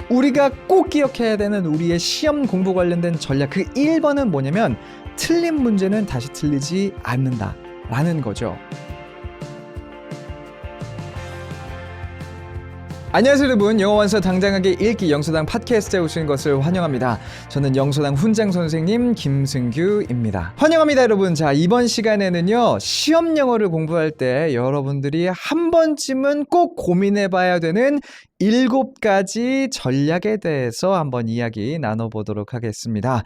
우리가 꼭 기억해야 되는 우리의 시험 공부 관련된 전략 그 1번은 뭐냐면 틀린 문제는 다시 틀리지 않는다 라는 거죠. 안녕하세요 여러분, 영어완서 당당하게 읽기 영서당 팟캐스트에 오신 것을 환영합니다. 저는 영서당 훈장 선생님 김승규입니다. 환영합니다 여러분. 자, 이번 시간에는요, 시험 영어를 공부할 때 여러분들이 한 번쯤은 꼭 고민해봐야 되는 7가지 전략에 대해서 한번 이야기 나눠보도록 하겠습니다.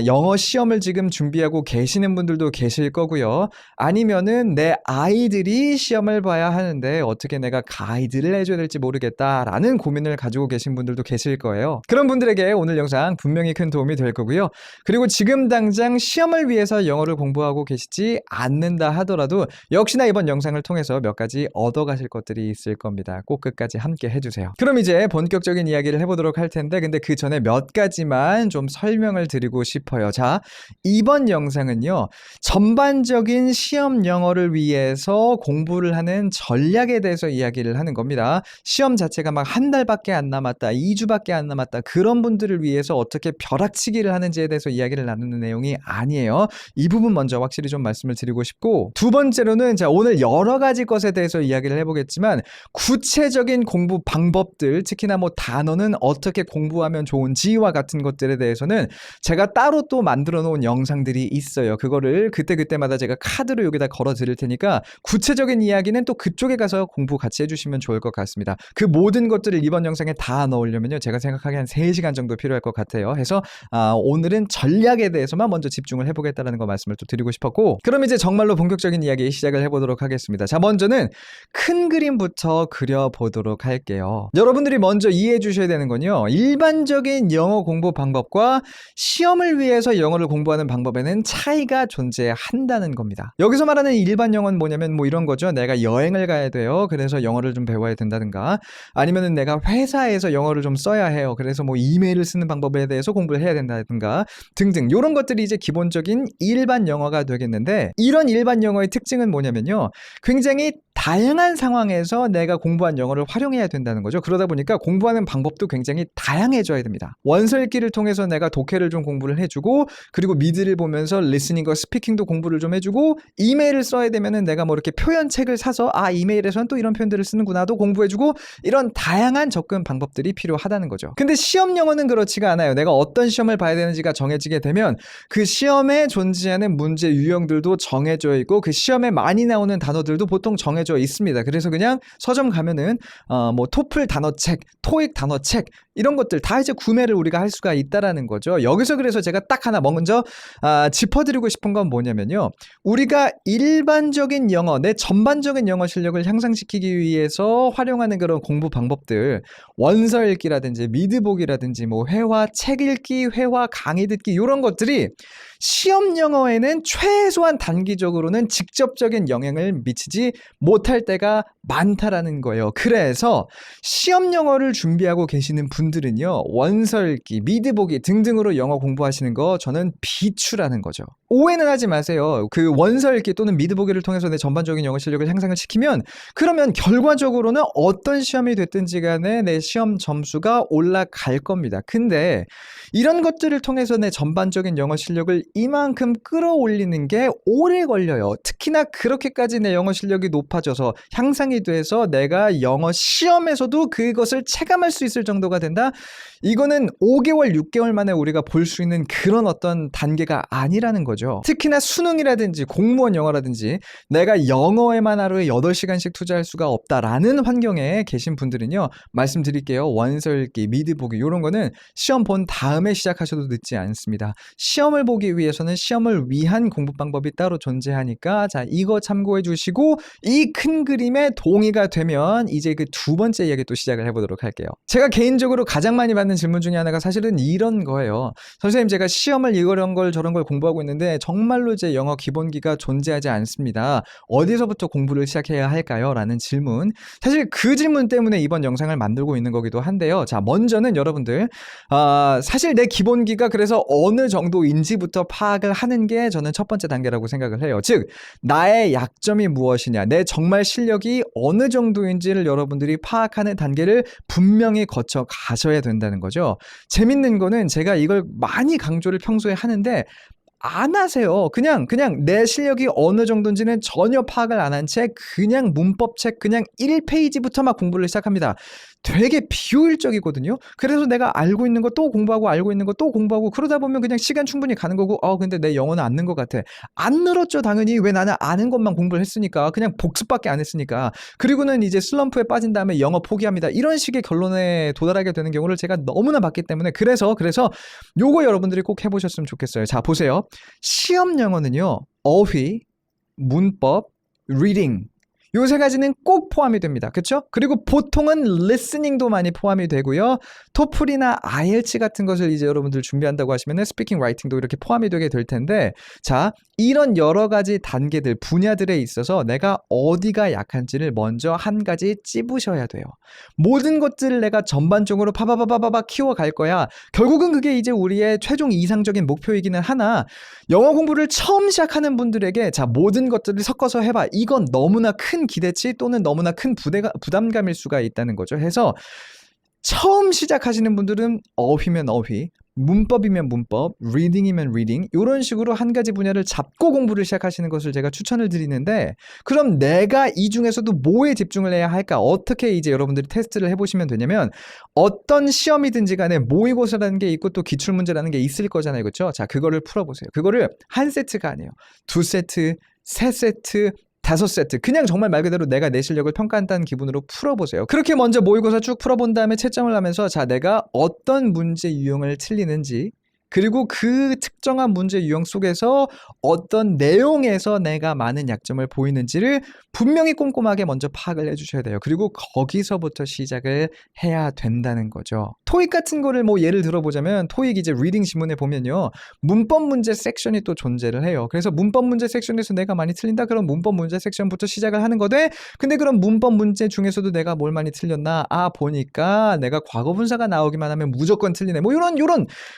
영어 시험을 지금 준비하고 계시는 분들도 계실 거고요. 아니면은 내 아이들이 시험을 봐야 하는데 어떻게 내가 가이드를 해줘야 될지 모르겠다라는 고민을 가지고 계신 분들도 계실 거예요. 그런 분들에게 오늘 영상 분명히 큰 도움이 될 거고요. 그리고 지금 당장 시험을 위해서 영어를 공부하고 계시지 않는다 하더라도 역시나 이번 영상을 통해서 몇 가지 얻어가실 것들이 있을 겁니다. 꼭 끝까지 함께 해주세요. 그럼 이제 본격적인 이야기를 해보도록 할 텐데, 근데 그 전에 몇 가지만 좀 설명을 드리고 싶어요. 자, 이번 영상은요, 전반적인 시험 영어를 위해서 공부를 하는 전략에 대해서 이야기를 하는 겁니다. 시험 자체가 막 한 달밖에 안 남았다, 2주밖에 안 남았다, 그런 분들을 위해서 어떻게 벼락치기를 하는지에 대해서 이야기를 나누는 내용이 아니에요. 이 부분 먼저 확실히 좀 말씀을 드리고 싶고, 두 번째로는 자, 오늘 여러 가지 것에 대해서 이야기를 해보겠지만 구체적인 공부 방법들, 특히나 뭐 단어는 어떻게 공부하면 좋은지와 같은 것들에 대해서는 제가 따로 또 만들어 놓은 영상들이 있어요. 그거를 그때그때마다 제가 카드로 여기다 걸어 드릴 테니까 구체적인 이야기는 또 그쪽에 가서 공부 같이 해주시면 좋을 것 같습니다. 그 모든 것들을 이번 영상에 다 넣으려면요, 제가 생각하기에 한 3시간 정도 필요할 것 같아요. 해서 오늘은 전략에 대해서만 먼저 집중을 해보겠다는 거 말씀을 또 드리고 싶었고, 그럼 이제 정말로 본격적인 이야기 시작을 해보도록 하겠습니다. 자, 먼저는 큰 그림부터 그려보도록 할게요. 여러분들이 먼저 이해해 주셔야 되는 건요, 일반적인 영어 공부 방법과 시험을 위해서 영어를 공부하는 방법에는 차이가 존재한다는 겁니다. 여기서 말하는 일반 영어는 뭐냐면 뭐 이런 거죠. 내가 여행을 가야 돼요. 그래서 영어를 좀 배워야 된다든가, 아니면은 내가 회사에서 영어를 좀 써야 해요. 그래서 뭐 이메일을 쓰는 방법에 대해서 공부를 해야 된다든가 등등, 이런 것들이 이제 기본적인 일반 영어가 되겠는데, 이런 일반 영어의 특징은 뭐냐면요, 굉장히 다양한 상황에서 내가 공부한 영어를 활용해야 된다는 거죠. 그러다 보니까 공부하는 방법도 굉장히 다양해져야 됩니다. 원서 읽기를 통해서 내가 독해를 좀 공부를 해주고, 그리고 미드를 보면서 리스닝과 스피킹도 공부를 좀 해주고, 이메일을 써야 되면은 내가 뭐 이렇게 표현책을 사서 이메일에서는 또 이런 표현들을 쓰는구나도 공부해주고, 이런 다양한 접근 방법들이 필요하다는 거죠. 근데 시험 영어는 그렇지가 않아요. 내가 어떤 시험을 봐야 되는지가 정해지게 되면 그 시험에 존재하는 문제 유형들도 정해져 있고, 그 시험에 많이 나오는 단어들도 보통 정해져 있습니다. 그래서 그냥 서점 가면은 뭐 토플 단어책, 토익 단어책, 이런 것들 다 이제 구매를 우리가 할 수가 있다라는 거죠. 여기서 그래서 제가 딱 하나 먼저 짚어드리고 싶은 건 뭐냐면요, 우리가 일반적인 영어, 내 전반적인 영어 실력을 향상시키기 위해서 활용하는 그런 공부 방법들, 원서 읽기라든지 미드 보기라든지 뭐 회화, 책 읽기, 회화, 강의 듣기, 이런 것들이 시험 영어에는 최소한 단기적으로는 직접적인 영향을 미치지 못할 때가 많다라는 거예요. 그래서 시험 영어를 준비하고 계시는 분들은요, 원서 읽기, 미드 보기 등등으로 영어 공부하시는 거 저는 비추라는 거죠. 오해는 하지 마세요. 그 원서 읽기 또는 미드 보기를 통해서 내 전반적인 영어 실력을 향상을 시키면, 그러면 결과적으로는 어떤 시험이 됐든지 간에 내 시험 점수가 올라갈 겁니다. 근데 이런 것들을 통해서 내 전반적인 영어 실력을 이만큼 끌어올리는 게 오래 걸려요. 특히나 그렇게까지 내 영어 실력이 높아져서 향상이 돼서 내가 영어 시험에서도 그것을 체감할 수 있을 정도가 된다? 이거는 5개월, 6개월 만에 우리가 볼 수 있는 그런 어떤 단계가 아니라는 거죠. 특히나 수능이라든지 공무원 영어라든지 내가 영어에만 하루에 8시간씩 투자할 수가 없다라는 환경에 계신 분들은요, 말씀드릴게요. 원서 읽기, 미드 보기, 이런 거는 시험 본 다음에 시작하셔도 늦지 않습니다. 시험을 보기 위해서는 시험을 위한 공부 방법이 따로 존재하니까, 자, 이거 참고해 주시고 이 큰 그림에 동의가 되면 이제 그 두 번째 이야기 또 시작을 해보도록 할게요. 제가 개인적으로 가장 많이 받는 질문 중에 하나가 사실은 이런 거예요. 선생님, 제가 시험을 이런 걸 저런 걸 공부하고 있는데 정말로 제 영어 기본기가 존재하지 않습니다. 어디서부터 공부를 시작해야 할까요? 라는 질문. 사실 그 질문 때문에 이번 영상을 만들고 있는 거기도 한데요. 자, 먼저는 여러분들, 사실 내 기본기가 그래서 어느 정도인지부터 파악을 하는 게 저는 첫 번째 단계라고 생각을 해요. 즉, 나의 약점이 무엇이냐, 내 정말 실력이 어느 정도인지를 여러분들이 파악하는 단계를 분명히 거쳐 가셔야 된다는 거죠. 재밌는 거는 제가 이걸 많이 강조를 평소에 하는데 안 하세요. 그냥 내 실력이 어느 정도인지는 전혀 파악을 안 한 채 그냥 문법책 그냥 1페이지부터 막 공부를 시작합니다. 되게 비효율적이거든요. 그래서 내가 알고 있는 거 또 공부하고 알고 있는 거 또 공부하고 그러다 보면 그냥 시간 충분히 가는 거고 근데 내 영어는 안 는 것 같아. 안 늘었죠 당연히. 왜 나는 아는 것만 공부를 했으니까. 그냥 복습밖에 안 했으니까. 그리고는 이제 슬럼프에 빠진 다음에 영어 포기합니다. 이런 식의 결론에 도달하게 되는 경우를 제가 너무나 봤기 때문에 그래서 요거 여러분들이 꼭 해보셨으면 좋겠어요. 자 보세요. 시험 영어는요. 어휘, 문법, 리딩 요 세 가지는 꼭 포함이 됩니다. 그렇죠? 그리고 보통은 리스닝도 많이 포함이 되고요. 토플이나 IELTS 같은 것을 이제 여러분들 준비한다고 하시면은 스피킹, 라이팅도 이렇게 포함이 되게 될 텐데 자, 이런 여러 가지 단계들, 분야들에 있어서 내가 어디가 약한지를 먼저 한 가지 찝으셔야 돼요. 모든 것들을 내가 전반적으로 파바바바바바 키워갈 거야. 결국은 그게 이제 우리의 최종 이상적인 목표이기는 하나 영어 공부를 처음 시작하는 분들에게 자, 모든 것들을 섞어서 해봐. 이건 너무나 큰 기대치 또는 너무나 큰 부담감일 수가 있다는 거죠. 해서 처음 시작하시는 분들은 어휘면 어휘, 문법이면 문법, 리딩이면 리딩 이런 식으로 한 가지 분야를 잡고 공부를 시작하시는 것을 제가 추천을 드리는데 그럼 내가 이 중에서도 뭐에 집중을 해야 할까? 어떻게 이제 여러분들이 테스트를 해보시면 되냐면 어떤 시험이든지 간에 모의고사라는 게 있고 또 기출문제라는 게 있을 거잖아요. 그렇죠? 자, 그거를 풀어보세요. 그거를 한 세트가 아니에요. 2세트, 3세트, 5세트 그냥 정말 말 그대로 내가 내 실력을 평가한다는 기분으로 풀어보세요. 그렇게 먼저 모의고사 쭉 풀어본 다음에 채점을 하면서 자 내가 어떤 문제 유형을 틀리는지 그리고 그 특정한 문제 유형 속에서 어떤 내용에서 내가 많은 약점을 보이는지를 분명히 꼼꼼하게 먼저 파악을 해주셔야 돼요. 그리고 거기서부터 시작을 해야 된다는 거죠. 토익 같은 거를 뭐 예를 들어보자면 토익 이제 리딩 지문에 보면요. 문법 문제 섹션이 또 존재를 해요. 그래서 문법 문제 섹션에서 내가 많이 틀린다? 그럼 문법 문제 섹션부터 시작을 하는 거되 근데 그럼 문법 문제 중에서도 내가 뭘 많이 틀렸나? 보니까 내가 과거분사가 나오기만 하면 무조건 틀리네. 뭐 이런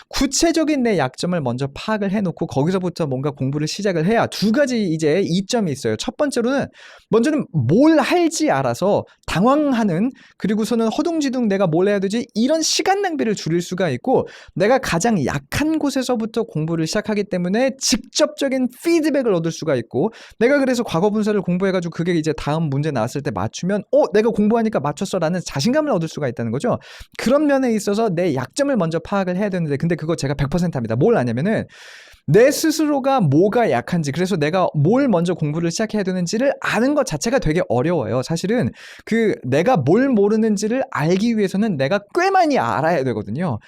구체적인 내 약점을 먼저 파악을 해놓고 거기서부터 뭔가 공부를 시작을 해야 두 가지 이제 이점이 있어요. 첫 번째로는 먼저는 뭘 할지 알아서 당황하는 그리고서는 허둥지둥 내가 뭘 해야 되지 이런 시간 낭비를 줄일 수가 있고 내가 가장 약한 곳에서부터 공부를 시작하기 때문에 직접적인 피드백을 얻을 수가 있고 내가 그래서 과거분사를 공부해가지고 그게 이제 다음 문제 나왔을 때 맞추면 내가 공부하니까 맞췄어 라는 자신감을 얻을 수가 있다는 거죠. 그런 면에 있어서 내 약점을 먼저 파악을 해야 되는데 근데 그거 제가 100% 합니다. 뭘 아냐면은 내 스스로가 뭐가 약한지 그래서 내가 뭘 먼저 공부를 시작해야 되는지를 아는 것 자체가 되게 어려워요. 사실은 내가 뭘 모르는지를 알기 위해서는 내가 꽤 많이 알아야 되거든요.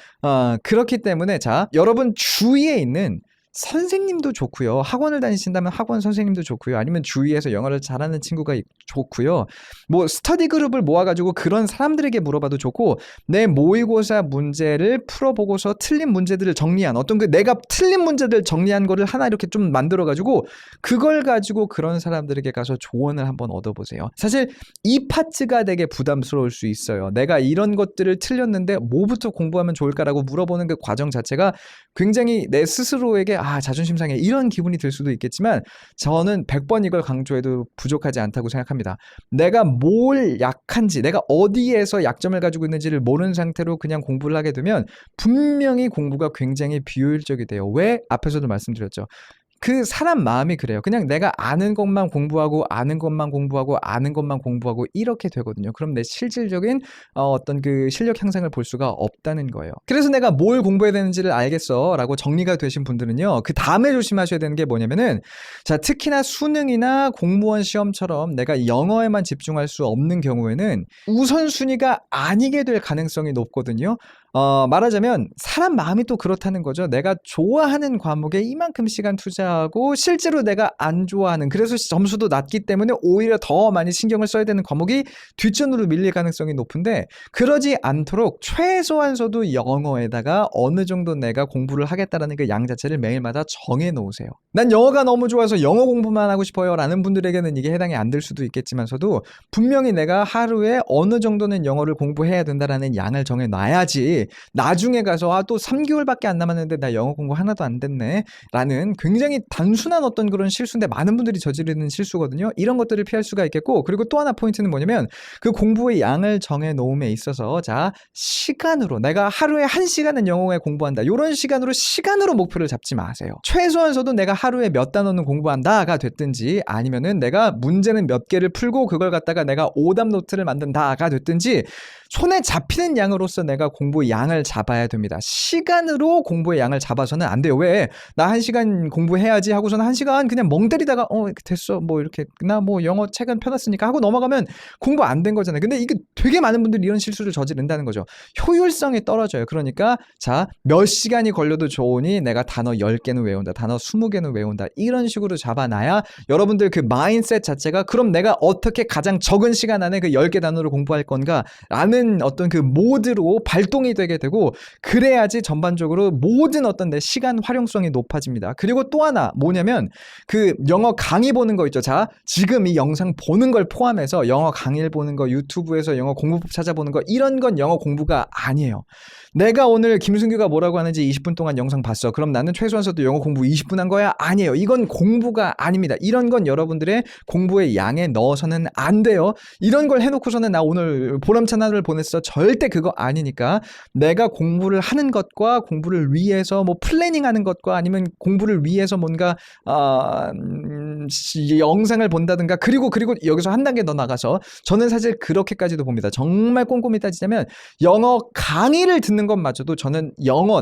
그렇기 때문에 자 여러분 주위에 있는 선생님도 좋고요. 학원을 다니신다면 학원 선생님도 좋고요. 아니면 주위에서 영어를 잘하는 친구가 좋고요. 뭐 스터디 그룹을 모아가지고 그런 사람들에게 물어봐도 좋고 내 모의고사 문제를 풀어보고서 틀린 문제들을 정리한 어떤 내가 틀린 문제들 정리한 거를 하나 이렇게 좀 만들어가지고 그걸 가지고 그런 사람들에게 가서 조언을 한번 얻어보세요. 사실 이 파트가 되게 부담스러울 수 있어요. 내가 이런 것들을 틀렸는데 뭐부터 공부하면 좋을까라고 물어보는 그 과정 자체가 굉장히 내 스스로에게 자존심 상해 이런 기분이 들 수도 있겠지만 저는 100번 이걸 강조해도 부족하지 않다고 생각합니다. 내가 뭘 약한지 내가 어디에서 약점을 가지고 있는지를 모르는 상태로 그냥 공부를 하게 되면 분명히 공부가 굉장히 비효율적이 돼요. 왜? 앞에서도 말씀드렸죠. 그 사람 마음이 그래요. 그냥 내가 아는 것만 공부하고 아는 것만 공부하고 아는 것만 공부하고 이렇게 되거든요. 그럼 내 실질적인 어떤 그 실력 향상을 볼 수가 없다는 거예요. 그래서 내가 뭘 공부해야 되는지를 알겠어 라고 정리가 되신 분들은요. 그 다음에 조심하셔야 되는 게 뭐냐면은 자 특히나 수능이나 공무원 시험처럼 내가 영어에만 집중할 수 없는 경우에는 우선순위가 아니게 될 가능성이 높거든요. 말하자면 사람 마음이 또 그렇다는 거죠. 내가 좋아하는 과목에 이만큼 시간 투자하고 실제로 내가 안 좋아하는 그래서 점수도 낮기 때문에 오히려 더 많이 신경을 써야 되는 과목이 뒷전으로 밀릴 가능성이 높은데 그러지 않도록 최소한서도 영어에다가 어느 정도 내가 공부를 하겠다라는 그 양 자체를 매일마다 정해 놓으세요. 난 영어가 너무 좋아서 영어 공부만 하고 싶어요 라는 분들에게는 이게 해당이 안 될 수도 있겠지만서도 분명히 내가 하루에 어느 정도는 영어를 공부해야 된다라는 양을 정해 놔야지 나중에 가서 또 3개월밖에 안 남았는데 나 영어 공부 하나도 안 됐네 라는 굉장히 굉장히 단순한 어떤 그런 실수인데 많은 분들이 저지르는 실수거든요. 이런 것들을 피할 수가 있겠고, 그리고 또 하나 포인트는 뭐냐면 그 공부의 양을 정해 놓음에 있어서 자, 시간으로 내가 하루에 1시간은 영어에 공부한다. 이런 시간으로 목표를 잡지 마세요. 최소한서도 내가 하루에 몇 단어는 공부한다가 됐든지, 아니면은 내가 문제는 몇 개를 풀고 그걸 갖다가 내가 오답 노트를 만든다가 됐든지, 손에 잡히는 양으로서 내가 공부의 양을 잡아야 됩니다. 시간으로 공부의 양을 잡아서는 안 돼요. 왜? 나 1시간 공부해야지 하고서는 1시간 그냥 멍 때리다가 됐어 뭐 이렇게 나 뭐 영어 책은 펴놨으니까 하고 넘어가면 공부 안 된 거잖아요. 근데 이게 되게 많은 분들이 이런 실수를 저지른다는 거죠. 효율성이 떨어져요. 그러니까 자, 몇 시간이 걸려도 좋으니 내가 단어 10개는 외운다, 단어 20개는 외운다, 이런 식으로 잡아놔야 여러분들 그 마인드셋 자체가 그럼 내가 어떻게 가장 적은 시간 안에 그 10개 단어를 공부할 건가 라는 어떤 그 모드로 발동이 되게 되고, 그래야지 전반적으로 모든 어떤 내 시간 활용성이 높아집니다. 그리고 또 하나 뭐냐면 그 영어 강의 보는 거 있죠. 자, 지금 이 영상 보는 걸 포함해서 영어 강의를 보는 거, 유튜브에서 영어 공부법 찾아보는 거, 이런 건 영어 공부가 아니에요. 내가 오늘 김승규가 뭐라고 하는지 20분 동안 영상 봤어. 그럼 나는 최소한서도 영어 공부 20분 한 거야? 아니에요. 이건 공부가 아닙니다. 이런 건 여러분들의 공부의 양에 넣어서는 안 돼요. 이런 걸 해놓고서는 나 오늘 보람찬 하루를 보냈어. 절대 그거 아니니까 내가 공부를 하는 것과 공부를 위해서 뭐 플래닝하는 것과 아니면 공부를 위해서 뭔가 영상을 본다든가, 그리고 여기서 한 단계 더 나가서 저는 사실 그렇게까지도 봅니다. 정말 꼼꼼히 따지자면 영어 강의를 듣는 것마저도 저는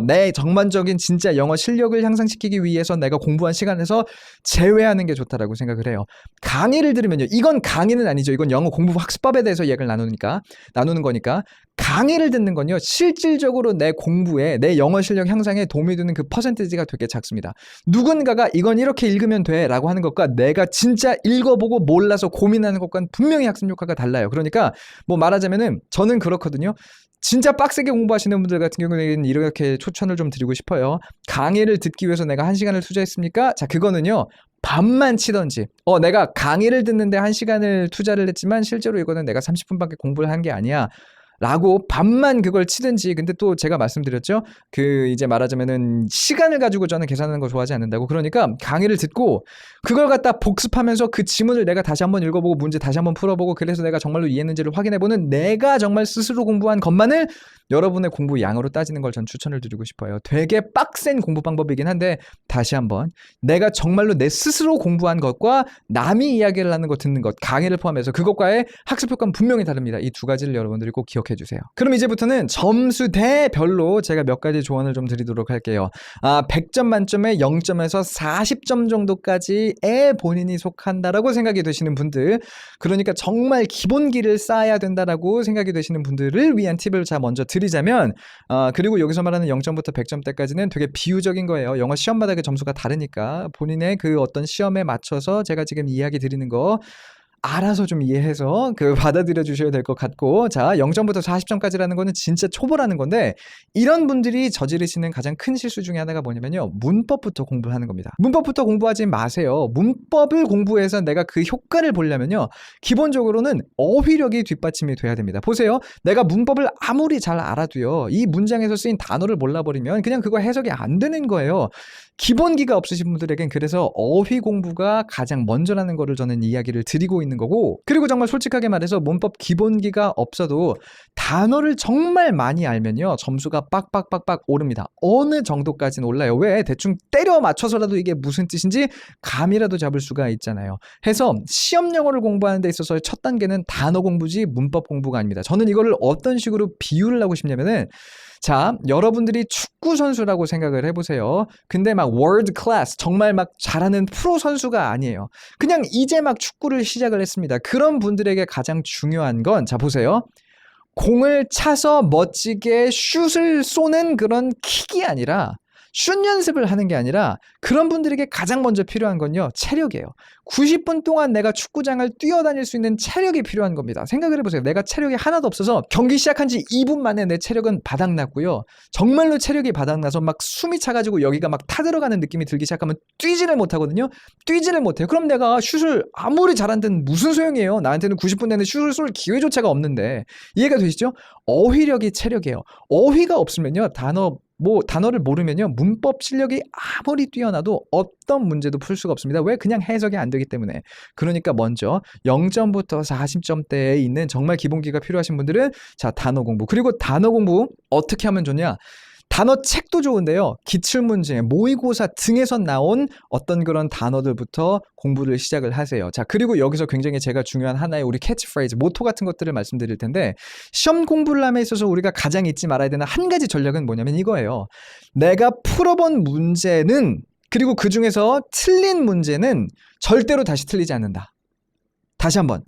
내 전반적인 진짜 영어 실력을 향상시키기 위해서 내가 공부한 시간에서 제외하는 게 좋다라고 생각을 해요. 강의를 들으면요, 이건 강의는 아니죠. 이건 영어 공부 학습법에 대해서 얘기를 나누는 거니까. 강의를 듣는 건요, 실질적으로 내 공부에, 내 영어 실력 향상에 도움이 되는 그 퍼센티지가 되게 작습니다. 누군가가 이건 이렇게 읽으면 돼 라고 하는 것과 내가 진짜 읽어보고 몰라서 고민하는 것과는 분명히 학습 효과가 달라요. 그러니까 뭐 말하자면은 저는 그렇거든요. 진짜 빡세게 공부하시는 분들 같은 경우에는 이렇게 추천을 좀 드리고 싶어요. 강의를 듣기 위해서 내가 1시간을 투자했습니까? 자, 그거는요, 반만 치던지, 내가 강의를 듣는데 1시간을 투자를 했지만 실제로 이거는 내가 30분밖에 공부를 한 게 아니야 라고 반만 그걸 치든지. 근데 또 제가 말씀드렸죠, 그 이제 말하자면은 시간을 가지고 저는 계산하는 거 좋아하지 않는다고. 그러니까 강의를 듣고 그걸 갖다 복습하면서 그 지문을 내가 다시 한번 읽어보고 문제 다시 한번 풀어보고, 그래서 내가 정말로 이해했는지를 확인해보는, 내가 정말 스스로 공부한 것만을 여러분의 공부 양으로 따지는 걸 전 추천을 드리고 싶어요. 되게 빡센 공부 방법이긴 한데, 다시 한번 내가 정말로 내 스스로 공부한 것과 남이 이야기를 하는 거 듣는 것, 강의를 포함해서 그것과의 학습 효과는 분명히 다릅니다. 이 두 가지를 여러분들이 꼭 기억해주세요. 그럼 이제부터는 점수대별로 제가 몇 가지 조언을 좀 드리도록 할게요. 100점 만점에 0점에서 40점 정도까지에 본인이 속한다라고 생각이 되시는 분들, 그러니까 정말 기본기를 쌓아야 된다라고 생각이 되시는 분들을 위한 팁을 자 먼저 드리자면, 그리고 여기서 말하는 0점부터 100점대까지는 되게 비유적인 거예요. 영어 시험마다 그 점수가 다르니까 본인의 그 어떤 시험에 맞춰서 제가 지금 이야기 드리는 거 알아서 좀 이해해서 받아들여 주셔야 될 것 같고, 자, 0점부터 40점까지라는 거는 진짜 초보라는 건데, 이런 분들이 저지르시는 가장 큰 실수 중에 하나가 뭐냐면요, 문법부터 공부하는 겁니다. 문법부터 공부하지 마세요. 문법을 공부해서 내가 그 효과를 보려면요, 기본적으로는 어휘력이 뒷받침이 돼야 됩니다. 보세요, 내가 문법을 아무리 잘 알아도요, 이 문장에서 쓰인 단어를 몰라버리면 그냥 그거 해석이 안 되는 거예요. 기본기가 없으신 분들에겐 그래서 어휘 공부가 가장 먼저라는 거를 저는 이야기를 드리고 있는 거고, 그리고 정말 솔직하게 말해서 문법 기본기가 없어도 단어를 정말 많이 알면요, 점수가 빡빡빡빡 오릅니다. 어느 정도까지는 올라요. 왜? 대충 때려 맞춰서라도 이게 무슨 뜻인지 감이라도 잡을 수가 있잖아요. 해서 시험 영어를 공부하는 데 있어서 첫 단계는 단어 공부지 문법 공부가 아닙니다. 저는 이거를 어떤 식으로 비유를 하고 싶냐면은, 자, 여러분들이 축구 선수라고 생각을 해보세요. 근데 막 월드 클래스, 정말 막 잘하는 프로 선수가 아니에요. 그냥 이제 막 축구를 시작을 했습니다. 그런 분들에게 가장 중요한 건, 자, 보세요. 공을 차서 멋지게 슛을 쏘는 그런 킥이 아니라, 슛 연습을 하는 게 아니라, 그런 분들에게 가장 먼저 필요한 건요, 체력이에요. 90분 동안 내가 축구장을 뛰어다닐 수 있는 체력이 필요한 겁니다. 생각을 해보세요. 내가 체력이 하나도 없어서 경기 시작한 지 2분 만에 내 체력은 바닥났고요. 정말로 체력이 바닥나서 막 숨이 차가지고 여기가 막 타들어가는 느낌이 들기 시작하면 뛰지를 못하거든요. 뛰지를 못해요. 그럼 내가 슛을 아무리 잘한다는 무슨 소용이에요. 나한테는 90분 내내 슛을 쏠 기회조차가 없는데. 이해가 되시죠? 어휘력이 체력이에요. 어휘가 없으면요, 단어를 모르면요, 문법 실력이 아무리 뛰어나도 어떤 문제도 풀 수가 없습니다. 왜? 그냥 해석이 안 되기 때문에. 그러니까 먼저 0점부터 40점대에 있는 정말 기본기가 필요하신 분들은 자, 단어 공부. 그리고 단어 공부 어떻게 하면 좋냐? 단어 책도 좋은데요. 기출문제, 모의고사 등에서 나온 어떤 그런 단어들부터 공부를 시작을 하세요. 자, 그리고 여기서 굉장히 제가 중요한 하나의 우리 캐치프레이즈, 모토 같은 것들을 말씀드릴 텐데, 시험 공부를 함에 있어서 우리가 가장 잊지 말아야 되는 한 가지 전략은 뭐냐면 이거예요. 내가 풀어본 문제는, 그리고 그 중에서 틀린 문제는 절대로 다시 틀리지 않는다. 다시 한번.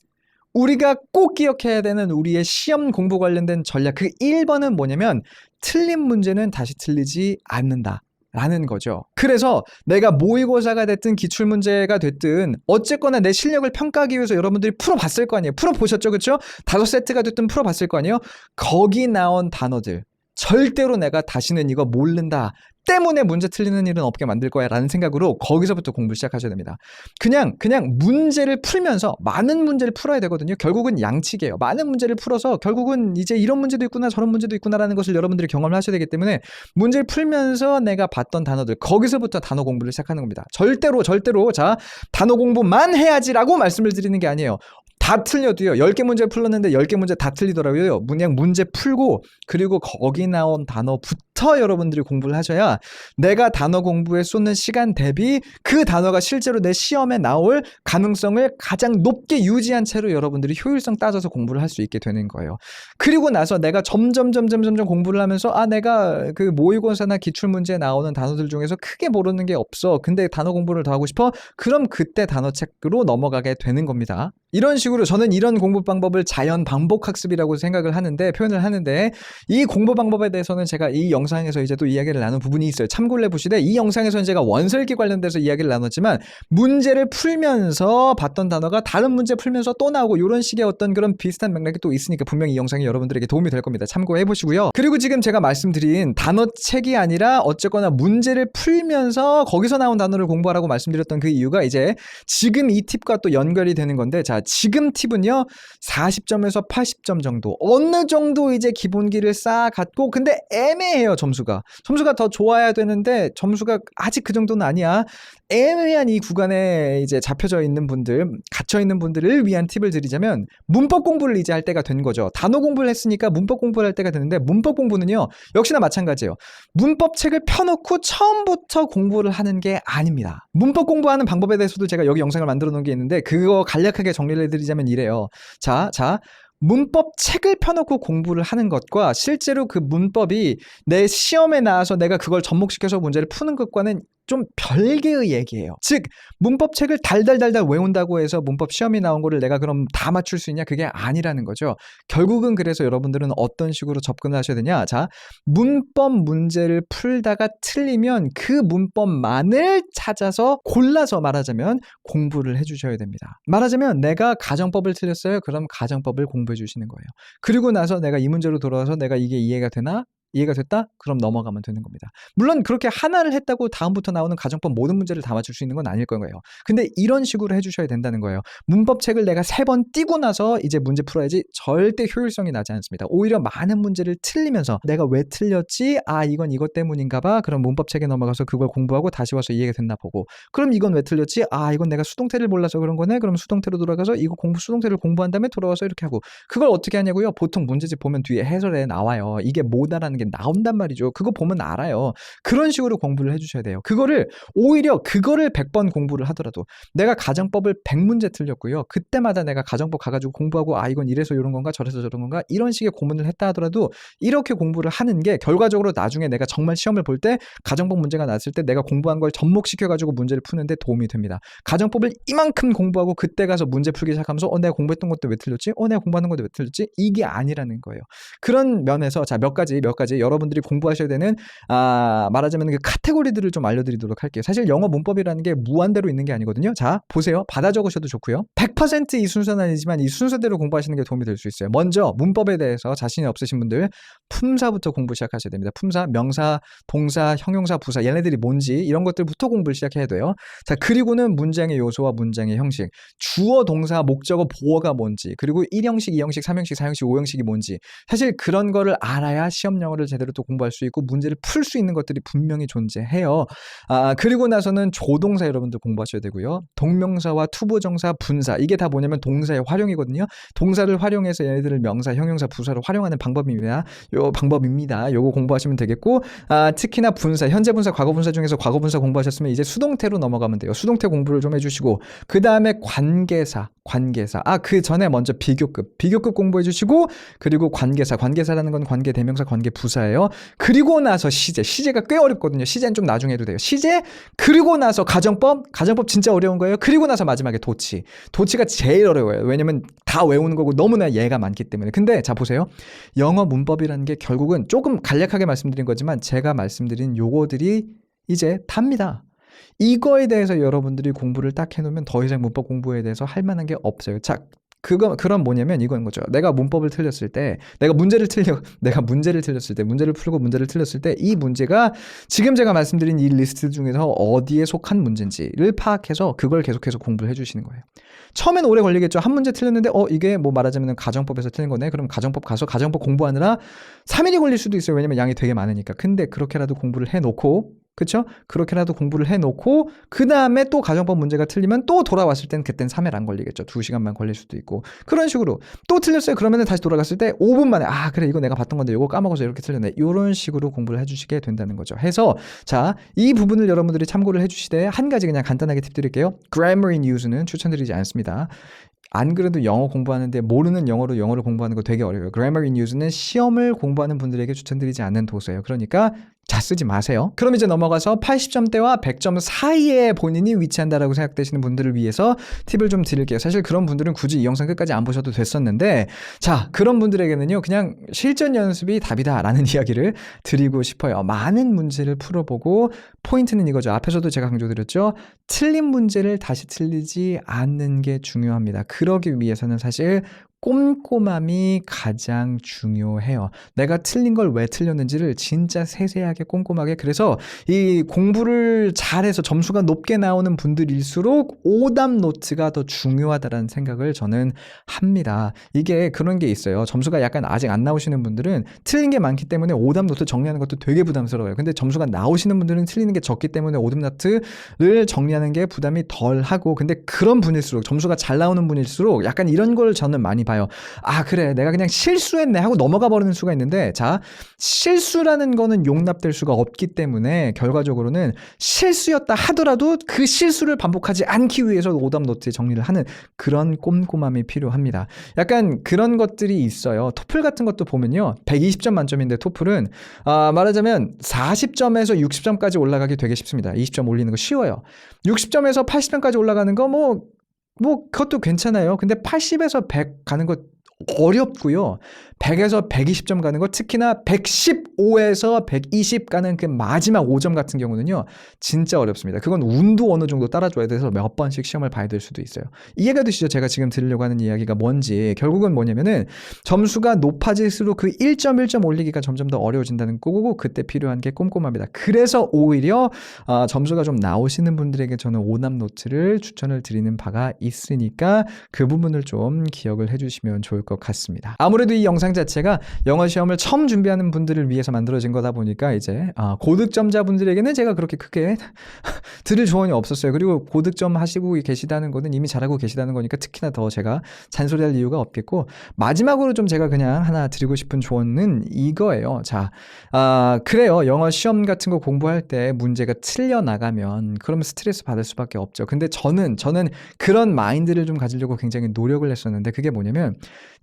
우리가 꼭 기억해야 되는 우리의 시험 공부 관련된 전략, 그 1번은 뭐냐면 틀린 문제는 다시 틀리지 않는다 라는 거죠. 그래서 내가 모의고사가 됐든 기출문제가 됐든 어쨌거나 내 실력을 평가하기 위해서 여러분들이 풀어봤을 거 아니에요. 풀어보셨죠, 그렇죠? 5세트가 됐든 풀어봤을 거 아니에요. 거기 나온 단어들 절대로 내가 다시는 이거 모른다 때문에 문제 틀리는 일은 없게 만들 거야 라는 생각으로 거기서부터 공부를 시작하셔야 됩니다. 그냥 문제를 풀면서 많은 문제를 풀어야 되거든요. 결국은 양측이에요. 많은 문제를 풀어서 결국은 이제 이런 문제도 있구나 저런 문제도 있구나라는 것을 여러분들이 경험을 하셔야 되기 때문에 문제를 풀면서 내가 봤던 단어들, 거기서부터 단어 공부를 시작하는 겁니다. 절대로 자, 단어 공부만 해야지라고 말씀을 드리는 게 아니에요. 다 틀려도요. 10개 문제 풀었는데 10개 문제 다 틀리더라고요. 그냥 문제 풀고 그리고 거기 나온 단어부터 여러분들이 공부를 하셔야 내가 단어 공부에 쏟는 시간 대비 그 단어가 실제로 내 시험에 나올 가능성을 가장 높게 유지한 채로 여러분들이 효율성 따져서 공부를 할 수 있게 되는 거예요. 그리고 나서 내가 점점 공부를 하면서 내가 그 모의고사나 기출문제에 나오는 단어들 중에서 크게 모르는 게 없어. 근데 단어 공부를 더 하고 싶어? 그럼 그때 단어책으로 넘어가게 되는 겁니다. 이런 식으로 저는 이런 공부 방법을 자연 반복 학습이라고 생각을 하는데, 표현을 하는데, 이 공부 방법에 대해서는 제가 이 영상에서 이제 또 이야기를 나눈 부분이 있어요. 참고를 해보시되, 이 영상에서는 제가 원설기 관련돼서 이야기를 나눴지만 문제를 풀면서 봤던 단어가 다른 문제 풀면서 또 나오고 이런 식의 어떤 그런 비슷한 맥락이 또 있으니까 분명히 이 영상이 여러분들에게 도움이 될 겁니다. 참고해 보시고요. 그리고 지금 제가 말씀드린 단어책이 아니라 어쨌거나 문제를 풀면서 거기서 나온 단어를 공부하라고 말씀드렸던 그 이유가 이제 지금 이 팁과 또 연결이 되는 건데, 자, 지금 팁은요 40점에서 80점 정도, 어느 정도 이제 기본기를 쌓아갔고, 근데 애매해요. 점수가 더 좋아야 되는데 점수가 아직 그 정도는 아니야. 애매한 이 구간에 이제 잡혀져 있는 분들, 갇혀 있는 분들을 위한 팁을 드리자면, 문법 공부를 이제 할 때가 된 거죠. 단어 공부를 했으니까 문법 공부를 할 때가 되는데, 문법 공부는요 역시나 마찬가지예요. 문법 책을 펴놓고 처음부터 공부를 하는 게 아닙니다. 문법 공부하는 방법에 대해서도 제가 여기 영상을 만들어 놓은 게 있는데, 그거 간략하게 정리를 해드리자면 이래요. 자, 문법 책을 펴놓고 공부를 하는 것과 실제로 그 문법이 내 시험에 나와서 내가 그걸 접목시켜서 문제를 푸는 것과는 좀 별개의 얘기예요. 즉, 문법 책을 달달달달 외운다고 해서 문법 시험이 나온 거를 내가 그럼 다 맞출 수 있냐? 그게 아니라는 거죠. 결국은 그래서 여러분들은 어떤 식으로 접근을 하셔야 되냐? 자, 문법 문제를 풀다가 틀리면 그 문법만을 찾아서 골라서 말하자면 공부를 해주셔야 됩니다. 말하자면 내가 가정법을 틀렸어요. 그럼 가정법을 공부해 주시는 거예요. 그리고 나서 내가 이 문제로 돌아와서 내가 이게 이해가 되나? 이해가 됐다? 그럼 넘어가면 되는 겁니다. 물론 그렇게 하나를 했다고 다음부터 나오는 가정법 모든 문제를 다 맞출 수 있는 건 아닐 거예요. 근데 이런 식으로 해주셔야 된다는 거예요. 문법책을 내가 3번 띄고 나서 이제 문제 풀어야지 절대 효율성이 나지 않습니다. 오히려 많은 문제를 틀리면서 내가 왜 틀렸지? 이건 이것 때문인가 봐. 그럼 문법책에 넘어가서 그걸 공부하고 다시 와서 이해가 됐나 보고, 그럼 이건 왜 틀렸지? 이건 내가 수동태를 몰라서 그런 거네. 그럼 수동태로 돌아가서 수동태를 공부한 다음에 돌아와서 이렇게 하고, 그걸 어떻게 하냐고요? 보통 문제집 보면 뒤에 해설에 나와요. 이게 뭐다라는 게 나온단 말이죠. 그거 보면 알아요. 그런 식으로 공부를 해주셔야 돼요. 오히려 그거를 100번 공부를 하더라도, 내가 가정법을 100문제 틀렸고요. 그때마다 내가 가정법 가가지고 공부하고 이건 이래서 이런 건가 저래서 저런 건가 이런 식의 고민을 했다 하더라도, 이렇게 공부를 하는 게 결과적으로 나중에 내가 정말 시험을 볼 때 가정법 문제가 났을 때 내가 공부한 걸 접목시켜가지고 문제를 푸는데 도움이 됩니다. 가정법을 이만큼 공부하고 그때 가서 문제 풀기 시작하면서 내가 공부했던 것도 왜 틀렸지? 내가 공부하는 것도 왜 틀렸지? 이게 아니라는 거예요. 그런 면에서 자, 몇 가지 가지 여러분들이 공부하셔야 되는 말하자면 그 카테고리들을 좀 알려드리도록 할게요. 사실 영어 문법이라는 게 무한대로 있는 게 아니거든요. 자, 보세요. 받아 적으셔도 좋고요. 100% 이 순서는 아니지만 이 순서대로 공부하시는 게 도움이 될 수 있어요. 먼저 문법에 대해서 자신이 없으신 분들 품사부터 공부 시작하셔야 됩니다. 품사, 명사, 동사, 형용사, 부사 얘네들이 뭔지 이런 것들부터 공부를 시작해야 돼요. 자, 그리고는 문장의 요소와 문장의 형식, 주어, 동사, 목적어, 보어가 뭔지, 그리고 1형식, 2형식, 3형식, 4형식, 5형식이 뭔지 사실 그런 거를 알아야 시험 영어를 제대로 또 공부할 수 있고 문제를 풀 수 있는 것들이 분명히 존재해요. 그리고 나서는 조동사 여러분들 공부하셔야 되고요. 동명사와 투부정사, 분사 이게 다 뭐냐면 동사의 활용이거든요. 동사를 활용해서 얘네들을 명사, 형용사, 부사로 활용하는 방법입니다. 요거 공부하시면 되겠고 특히나 분사, 현재 분사, 과거 분사 중에서 과거 분사 공부하셨으면 이제 수동태로 넘어가면 돼요. 수동태 공부를 좀 해주시고 그 다음에 관계사 그 전에 먼저 비교급 공부해 주시고 그리고 관계사라는 건 관계 대명사, 관계 부사예요. 그리고 나서 시제가 꽤 어렵거든요. 시제는 좀 나중에 해도 돼요. 시제 그리고 나서 가정법 진짜 어려운 거예요. 그리고 나서 마지막에 도치가 제일 어려워요. 왜냐면 다 외우는 거고 너무나 예가 많기 때문에. 근데 자 보세요. 영어 문법이라는 게 결국은 조금 간략하게 말씀드린 거지만 제가 말씀드린 요거들이 이제 답니다. 이거에 대해서 여러분들이 공부를 딱 해놓으면 더 이상 문법 공부에 대해서 할 만한 게 없어요. 자, 그럼 뭐냐면 이건 거죠. 내가 문법을 틀렸을 때, 내가 문제를 틀렸을 때, 문제를 풀고 문제를 틀렸을 때 이 문제가 지금 제가 말씀드린 이 리스트 중에서 어디에 속한 문제인지를 파악해서 그걸 계속해서 공부를 해주시는 거예요. 처음엔 오래 걸리겠죠. 한 문제 틀렸는데 이게 뭐 말하자면 가정법에서 틀린 거네. 그럼 가정법 가서 가정법 공부하느라 3일이 걸릴 수도 있어요. 왜냐면 양이 되게 많으니까. 근데 그렇게라도 공부를 해놓고 그쵸? 그렇게라도 공부를 해놓고 그 다음에 또 가정법 문제가 틀리면 또 돌아왔을 땐 그땐 3일 안 걸리겠죠. 2시간만 걸릴 수도 있고 그런 식으로 또 틀렸어요. 그러면 다시 돌아갔을 때 5분 만에 그래 이거 내가 봤던 건데 이거 까먹어서 이렇게 틀렸네. 이런 식으로 공부를 해주시게 된다는 거죠. 해서 자, 이 부분을 여러분들이 참고를 해주시되 한 가지 그냥 간단하게 팁 드릴게요. Grammar in Use는 추천드리지 않습니다. 안 그래도 영어 공부하는데 모르는 영어를 공부하는 거 되게 어려워요. Grammar in Use는 시험을 공부하는 분들에게 추천드리지 않는 도서예요. 그러니까 자, 쓰지 마세요. 그럼 이제 넘어가서 80점대와 100점 사이에 본인이 위치한다라고 생각되시는 분들을 위해서 팁을 좀 드릴게요. 사실 그런 분들은 굳이 이 영상 끝까지 안 보셔도 됐었는데 자, 그런 분들에게는요. 그냥 실전 연습이 답이다라는 이야기를 드리고 싶어요. 많은 문제를 풀어보고 포인트는 이거죠. 앞에서도 제가 강조드렸죠. 틀린 문제를 다시 틀리지 않는 게 중요합니다. 그러기 위해서는 사실 꼼꼼함이 가장 중요해요. 내가 틀린 걸 왜 틀렸는지를 진짜 세세하게 꼼꼼하게. 그래서 이 공부를 잘해서 점수가 높게 나오는 분들일수록 오답 노트가 더 중요하다는 생각을 저는 합니다. 이게 그런 게 있어요. 점수가 약간 아직 안 나오시는 분들은 틀린 게 많기 때문에 오답 노트 정리하는 것도 되게 부담스러워요. 근데 점수가 나오시는 분들은 틀리는 게 적기 때문에 오답 노트를 정리하는 게 부담이 덜 하고, 근데 그런 분일수록, 점수가 잘 나오는 분일수록 약간 이런 걸 저는 많이 봐요. 그래 내가 그냥 실수했네 하고 넘어가 버리는 수가 있는데, 자, 실수라는 거는 용납될 수가 없기 때문에 결과적으로는 실수였다 하더라도 그 실수를 반복하지 않기 위해서 오답 노트에 정리를 하는 그런 꼼꼼함이 필요합니다. 약간 그런 것들이 있어요. 토플 같은 것도 보면요, 120점 만점인데 토플은 말하자면 40점에서 60점까지 올라가기 되게 쉽습니다. 20점 올리는 거 쉬워요. 60점에서 80점까지 올라가는 거 그것도 괜찮아요. 근데 80에서 100 가는 거 어렵고요. 100에서 120점 가는 거, 특히나 115에서 120 가는 그 마지막 5점 같은 경우는요, 진짜 어렵습니다. 그건 운도 어느 정도 따라줘야 돼서 몇 번씩 시험을 봐야 될 수도 있어요. 이해가 되시죠? 제가 지금 드리려고 하는 이야기가 뭔지. 결국은 뭐냐면은 점수가 높아질수록 그 1.1점 올리기가 점점 더 어려워진다는 거고, 그때 필요한 게 꼼꼼합니다. 그래서 오히려 점수가 좀 나오시는 분들에게 저는 오답 노트를 추천을 드리는 바가 있으니까 그 부분을 좀 기억을 해주시면 좋을 것 같습니다. 아무래도 이 영상 자체가 영어 시험을 처음 준비하는 분들을 위해서 만들어진 거다 보니까 이제 고득점자 분들에게는 제가 그렇게 크게 드릴 조언이 없었어요. 그리고 고득점 하시고 계시다는 거는 이미 잘하고 계시다는 거니까 특히나 더 제가 잔소리할 이유가 없겠고, 마지막으로 좀 제가 그냥 하나 드리고 싶은 조언은 이거예요. 자, 그래요. 영어 시험 같은 거 공부할 때 문제가 틀려나가면 그러면 스트레스 받을 수밖에 없죠. 근데 저는 그런 마인드를 좀 가지려고 굉장히 노력을 했었는데, 그게 뭐냐면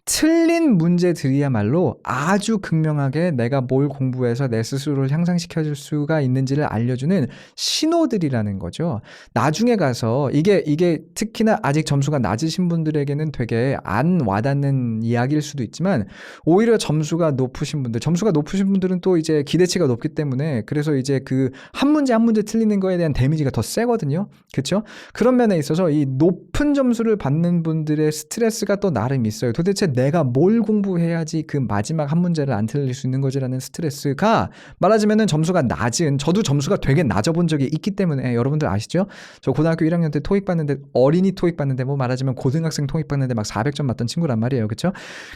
틀린 문제들이야말로 아주 극명하게 내가 뭘 공부해서 내 스스로를 향상시켜줄 수가 있는지를 알려주는 신호들이라는 거죠. 나중에 가서 이게 특히나 아직 점수가 낮으신 분들에게는 되게 안 와닿는 이야기일 수도 있지만 오히려 점수가 높으신 분들은 또 이제 기대치가 높기 때문에 그래서 이제 그 한 문제 틀리는 거에 대한 데미지가 더 세거든요. 그렇죠? 그런 면에 있어서 이 높은 점수를 받는 분들의 스트레스가 또 나름 있어요. 도대체 내가 뭘 공부해야지 그 마지막 한 문제를 안 틀릴 수 있는 거지라는 스트레스가 말하자면은 점수가 낮은 저도 점수가 되게 낮아본 적이 있기 때문에 여러분들 아시죠? 저 고등학교 1학년 때 토익 봤는데 어린이 토익 봤는데 뭐 말하자면 고등학생 토익 봤는데 막 400점 맞던 친구란 말이에요. 그렇죠?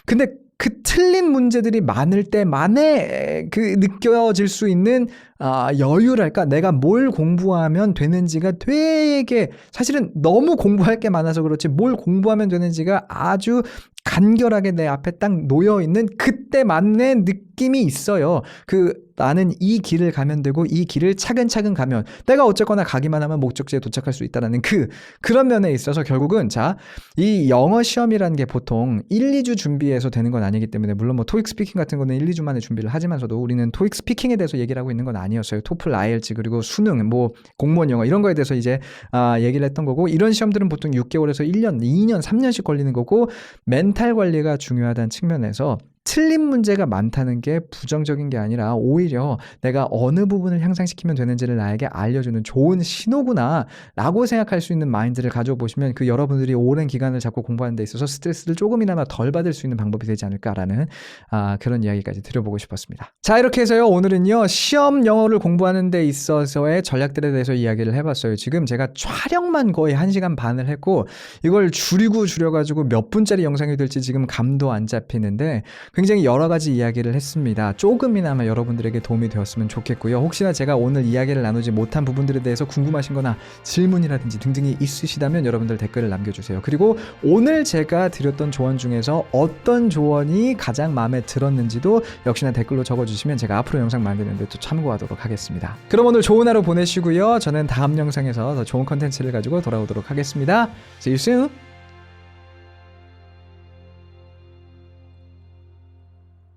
근데 그 틀린 문제들이 많을 때만에 그 느껴질 수 있는 여유랄까 내가 뭘 공부하면 되는지가 되게 사실은 너무 공부할 게 많아서 그렇지 뭘 공부하면 되는지가 아주 간결하게 내 앞에 딱 놓여있는 그때만의 느낌이 있어요. 나는 이 길을 가면 되고 이 길을 차근차근 가면 내가 어쨌거나 가기만 하면 목적지에 도착할 수 있다는 그런 면에 있어서 결국은 이 영어 시험이라는 게 보통 1, 2주 준비해서 되는 건 아니기 때문에 물론 뭐 토익 스피킹 같은 거는 1, 2주 만에 준비를 하지만서도 우리는 토익 스피킹에 대해서 얘기를 하고 있는 건 아니었어요. 토플, 아이엘츠 그리고 수능, 뭐 공무원 영어 이런 거에 대해서 이제 얘기를 했던 거고 이런 시험들은 보통 6개월에서 1년, 2년, 3년씩 걸리는 거고 멘탈 관리가 중요하다는 측면에서 틀린 문제가 많다는 게 부정적인 게 아니라 오히려 내가 어느 부분을 향상시키면 되는지를 나에게 알려주는 좋은 신호구나 라고 생각할 수 있는 마인드를 가져보시면 그 여러분들이 오랜 기간을 잡고 공부하는 데 있어서 스트레스를 조금이나마 덜 받을 수 있는 방법이 되지 않을까라는 그런 이야기까지 드려보고 싶었습니다. 자, 이렇게 해서요 오늘은요 시험 영어를 공부하는 데 있어서의 전략들에 대해서 이야기를 해봤어요. 지금 제가 촬영만 거의 1시간 반을 했고 이걸 줄여가지고 몇 분짜리 영상이 될지 지금 감도 안 잡히는데 굉장히 여러 가지 이야기를 했습니다. 조금이나마 여러분들에게 도움이 되었으면 좋겠고요. 혹시나 제가 오늘 이야기를 나누지 못한 부분들에 대해서 궁금하신 거나 질문이라든지 등등이 있으시다면 여러분들 댓글을 남겨주세요. 그리고 오늘 제가 드렸던 조언 중에서 어떤 조언이 가장 마음에 들었는지도 역시나 댓글로 적어주시면 제가 앞으로 영상 만드는데 또 참고하도록 하겠습니다. 그럼 오늘 좋은 하루 보내시고요. 저는 다음 영상에서 더 좋은 컨텐츠를 가지고 돌아오도록 하겠습니다. See you soon!